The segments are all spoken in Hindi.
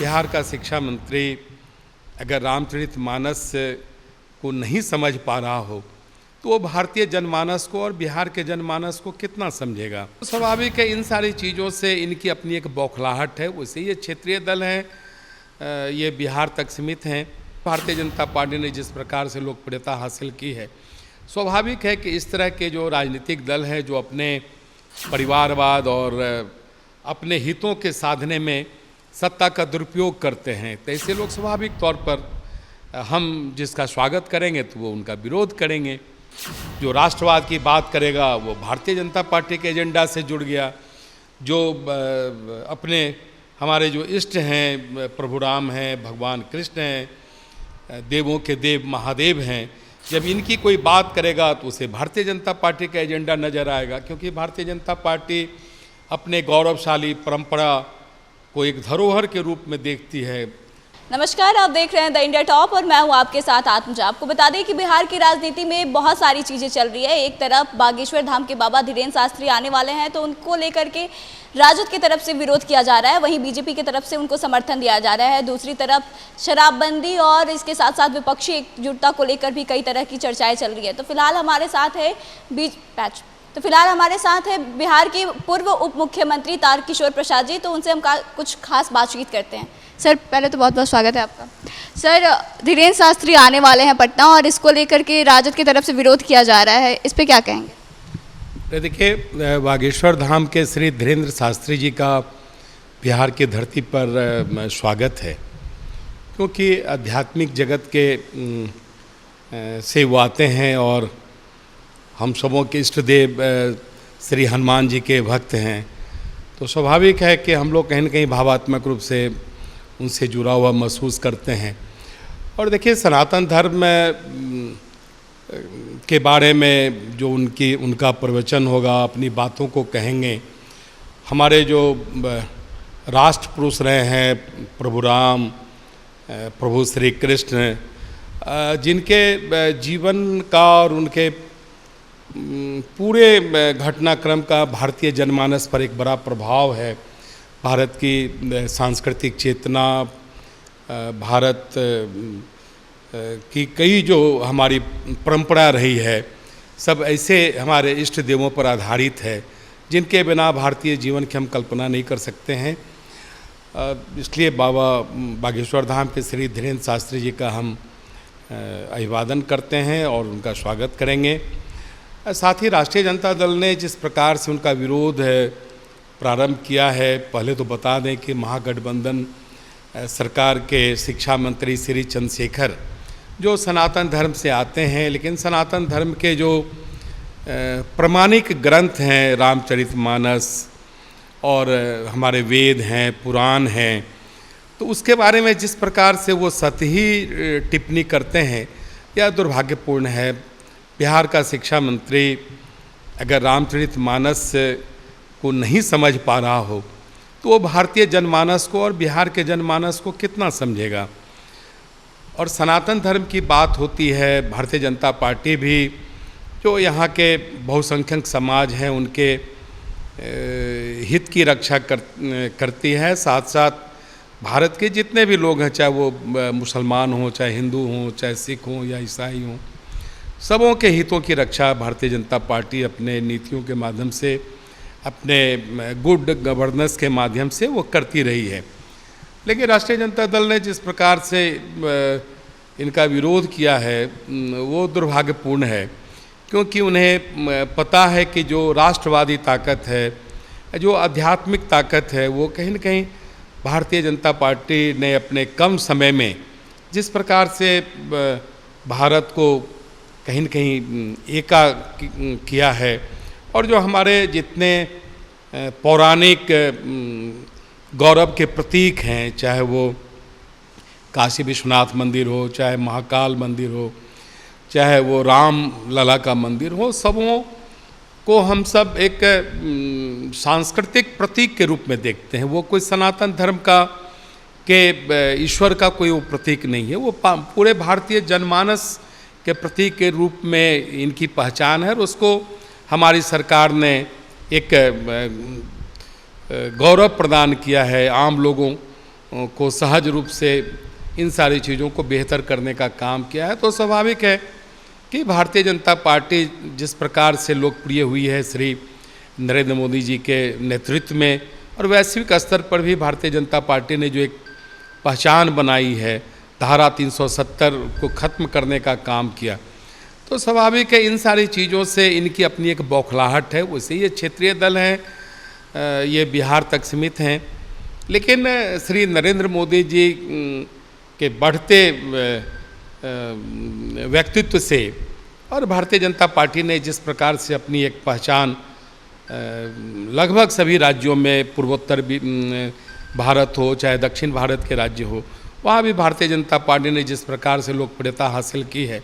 बिहार का शिक्षा मंत्री अगर रामचरितमानस को नहीं समझ पा रहा हो तो वो भारतीय जनमानस को और बिहार के जनमानस को कितना समझेगा। तो स्वाभाविक है, इन सारी चीज़ों से इनकी अपनी एक बौखलाहट है। वैसे ये क्षेत्रीय दल हैं, ये बिहार तक सीमित हैं। भारतीय जनता पार्टी ने जिस प्रकार से लोकप्रियता हासिल की है, स्वाभाविक है कि इस तरह के जो राजनीतिक दल हैं जो अपने परिवारवाद और अपने हितों के साधने में सत्ता का दुरुपयोग करते हैं, तो ऐसे लोग स्वाभाविक तौर पर हम जिसका स्वागत करेंगे तो वो उनका विरोध करेंगे। जो राष्ट्रवाद की बात करेगा वो भारतीय जनता पार्टी के एजेंडा से जुड़ गया। जो अपने हमारे जो इष्ट हैं, प्रभु राम हैं, भगवान कृष्ण हैं, देवों के देव महादेव हैं, जब इनकी कोई बात करेगा तो उसे भारतीय जनता पार्टी का एजेंडा नज़र आएगा, क्योंकि भारतीय जनता पार्टी अपने गौरवशाली परंपरा को एक धरोहर के रूप में देखती है। नमस्कार, आप देख रहे हैं द इंडिया टॉप और मैं हूं आपके साथ आत्मजा। आपको बता दें कि बिहार की राजनीति में बहुत सारी चीज़ें चल रही है। एक तरफ बागेश्वर धाम के बाबा धीरेन्द्र शास्त्री आने वाले हैं, तो उनको लेकर के राजद की तरफ से विरोध किया जा रहा है, वहीं बीजेपी की तरफ से उनको समर्थन दिया जा रहा है। दूसरी तरफ शराबबंदी और इसके साथ साथ विपक्षी एकजुटता को लेकर भी कई तरह की चर्चाएं चल रही है। तो फिलहाल हमारे साथ है बिहार के पूर्व उप मुख्यमंत्री तारकिशोर प्रसाद जी। तो उनसे हम कुछ खास बातचीत करते हैं। सर, पहले तो बहुत बहुत स्वागत है आपका। सर, धीरेन्द्र शास्त्री आने वाले हैं पटना और इसको लेकर के राजद की तरफ से विरोध किया जा रहा है, इस पे क्या कहेंगे? देखिए, बागेश्वर धाम के श्री धीरेन्द्र शास्त्री जी का बिहार की धरती पर स्वागत है, क्योंकि आध्यात्मिक जगत के से वो आते हैं और हम सबों के इष्ट देव श्री हनुमान जी के भक्त हैं। तो स्वाभाविक है कि हम लोग कहीं न कहीं भावात्मक रूप से उनसे जुड़ा हुआ महसूस करते हैं। और देखिए, सनातन धर्म के बारे में जो उनका प्रवचन होगा, अपनी बातों को कहेंगे। हमारे जो राष्ट्र पुरुष रहे हैं, प्रभु राम, प्रभु श्री कृष्ण, जिनके जीवन का और उनके पूरे घटनाक्रम का भारतीय जनमानस पर एक बड़ा प्रभाव है। भारत की सांस्कृतिक चेतना, भारत की कई जो हमारी परंपरा रही है, सब ऐसे हमारे इष्ट देवों पर आधारित है जिनके बिना भारतीय जीवन की हम कल्पना नहीं कर सकते हैं। इसलिए बाबा बागेश्वर धाम के श्री धीरेन्द्र शास्त्री जी का हम अभिवादन करते हैं और उनका स्वागत करेंगे। साथ ही राष्ट्रीय जनता दल ने जिस प्रकार से उनका विरोध प्रारंभ किया है, पहले तो बता दें कि महागठबंधन सरकार के शिक्षा मंत्री श्री चंद्रशेखर जो सनातन धर्म से आते हैं, लेकिन सनातन धर्म के जो प्रमाणिक ग्रंथ हैं, रामचरितमानस और हमारे वेद हैं, पुराण हैं, तो उसके बारे में जिस प्रकार से वो सतही टिप्पणी करते हैं, यह दुर्भाग्यपूर्ण है। बिहार का शिक्षा मंत्री अगर रामचरितमानस को नहीं समझ पा रहा हो तो वो भारतीय जनमानस को और बिहार के जनमानस को कितना समझेगा। और सनातन धर्म की बात होती है, भारतीय जनता पार्टी भी जो यहाँ के बहुसंख्यक समाज हैं उनके हित की रक्षा करती है। साथ साथ भारत के जितने भी लोग हैं, चाहे वो मुसलमान हों, चाहे हिंदू हों, चाहे सिख हों या ईसाई हों, सबों के हितों की रक्षा भारतीय जनता पार्टी अपने नीतियों के माध्यम से, अपने गुड गवर्नेंस के माध्यम से वो करती रही है। लेकिन राष्ट्रीय जनता दल ने जिस प्रकार से इनका विरोध किया है वो दुर्भाग्यपूर्ण है, क्योंकि उन्हें पता है कि जो राष्ट्रवादी ताकत है, जो आध्यात्मिक ताकत है, वो कहीं न कहीं भारतीय जनता पार्टी ने अपने कम समय में जिस प्रकार से भारत को कहीं न कहीं एका किया है। और जो हमारे जितने पौराणिक गौरव के प्रतीक हैं, चाहे वो काशी विश्वनाथ मंदिर हो, चाहे महाकाल मंदिर हो, चाहे वो राम लला का मंदिर हो, सबों को हम सब एक सांस्कृतिक प्रतीक के रूप में देखते हैं। वो कोई सनातन धर्म का के ईश्वर का कोई वो प्रतीक नहीं है, वो पूरे भारतीय जनमानस के प्रतीक के रूप में इनकी पहचान है। और उसको हमारी सरकार ने एक गौरव प्रदान किया है आम लोगों को सहज रूप से इन सारी चीज़ों को बेहतर करने का काम किया है। तो स्वाभाविक है कि भारतीय जनता पार्टी जिस प्रकार से लोकप्रिय हुई है श्री नरेंद्र मोदी जी के नेतृत्व में, और वैश्विक स्तर पर भी भारतीय जनता पार्टी ने जो एक पहचान बनाई है, धारा 370 को ख़त्म करने का काम किया, तो स्वाभाविक है इन सारी चीज़ों से इनकी अपनी एक बौखलाहट है। वैसे ये क्षेत्रीय दल हैं, ये बिहार तक सीमित हैं, लेकिन श्री नरेंद्र मोदी जी के बढ़ते व्यक्तित्व से और भारतीय जनता पार्टी ने जिस प्रकार से अपनी एक पहचान लगभग सभी राज्यों में, पूर्वोत्तर भारत हो चाहे दक्षिण भारत के राज्य हो, वहाँ भी भारतीय जनता पार्टी ने जिस प्रकार से लोकप्रियता हासिल की है,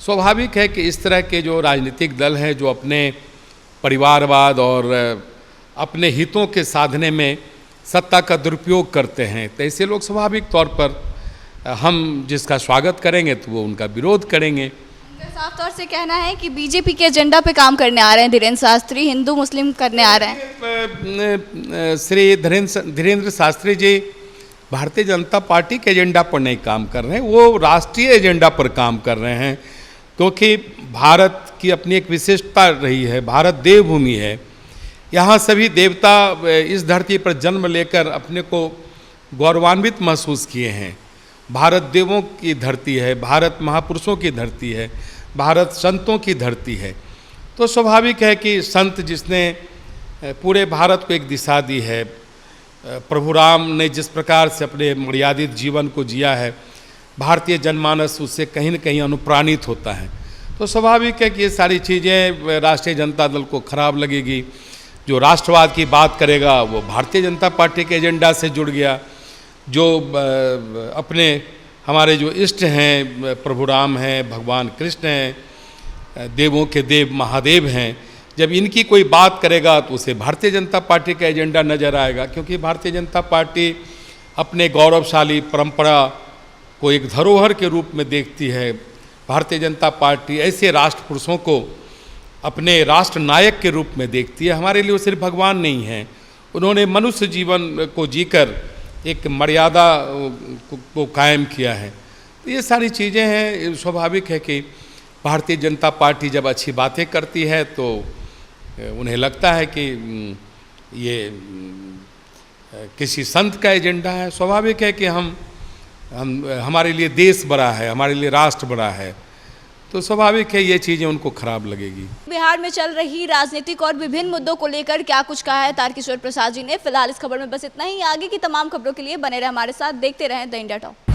स्वाभाविक है कि इस तरह के जो राजनीतिक दल हैं जो अपने परिवारवाद और अपने हितों के साधने में सत्ता का दुरुपयोग करते हैं, तो ऐसे लोग स्वाभाविक तौर पर हम जिसका स्वागत करेंगे तो वो उनका विरोध करेंगे। साफ तौर से कहना है कि बीजेपी के एजेंडा पे काम करने आ रहे हैं धीरेन्द्र शास्त्री, हिंदू मुस्लिम करने आ रहे हैं। श्री धीरेन्द्र शास्त्री जी भारतीय जनता पार्टी के एजेंडा पर नहीं काम कर रहे हैं, वो राष्ट्रीय एजेंडा पर काम कर रहे हैं, क्योंकि भारत की अपनी एक विशेषता रही है। भारत देवभूमि है, यहाँ सभी देवता इस धरती पर जन्म लेकर अपने को गौरवान्वित महसूस किए हैं। भारत देवों की धरती है, भारत महापुरुषों की धरती है, भारत संतों की धरती है। तो स्वाभाविक है कि संत जिसने पूरे भारत को एक दिशा दी है, प्रभु राम ने जिस प्रकार से अपने मर्यादित जीवन को जिया है, भारतीय जनमानस उससे कहीं न कहीं अनुप्राणित होता है। तो स्वाभाविक है कि ये सारी चीज़ें राष्ट्रीय जनता दल को खराब लगेगी। जो राष्ट्रवाद की बात करेगा वो भारतीय जनता पार्टी के एजेंडा से जुड़ गया। जो अपने हमारे जो इष्ट हैं, प्रभु राम हैं, भगवान कृष्ण हैं, देवों के देव महादेव हैं, जब इनकी कोई बात करेगा तो उसे भारतीय जनता पार्टी का एजेंडा नज़र आएगा, क्योंकि भारतीय जनता पार्टी अपने गौरवशाली परंपरा को एक धरोहर के रूप में देखती है। भारतीय जनता पार्टी ऐसे राष्ट्र पुरुषों को अपने राष्ट्र नायक के रूप में देखती है। हमारे लिए वो सिर्फ भगवान नहीं हैं, उन्होंने मनुष्य जीवन को जीकर एक मर्यादा को कायम किया है। तो ये सारी चीज़ें हैं। स्वाभाविक है कि भारतीय जनता पार्टी जब अच्छी बातें करती है तो उन्हें लगता है कि ये किसी संत का एजेंडा है। स्वाभाविक है कि हमारे लिए देश बड़ा है, हमारे लिए राष्ट्र बड़ा है, तो स्वाभाविक है ये चीज़ें उनको खराब लगेगी। बिहार में चल रही राजनीतिक और विभिन्न मुद्दों को लेकर क्या कुछ कहा है तारकिशोर प्रसाद जी ने। फिलहाल इस खबर में बस इतना ही। आगे की तमाम खबरों के लिए बने रहे हमारे साथ, देखते रहें द इंडिया टॉक।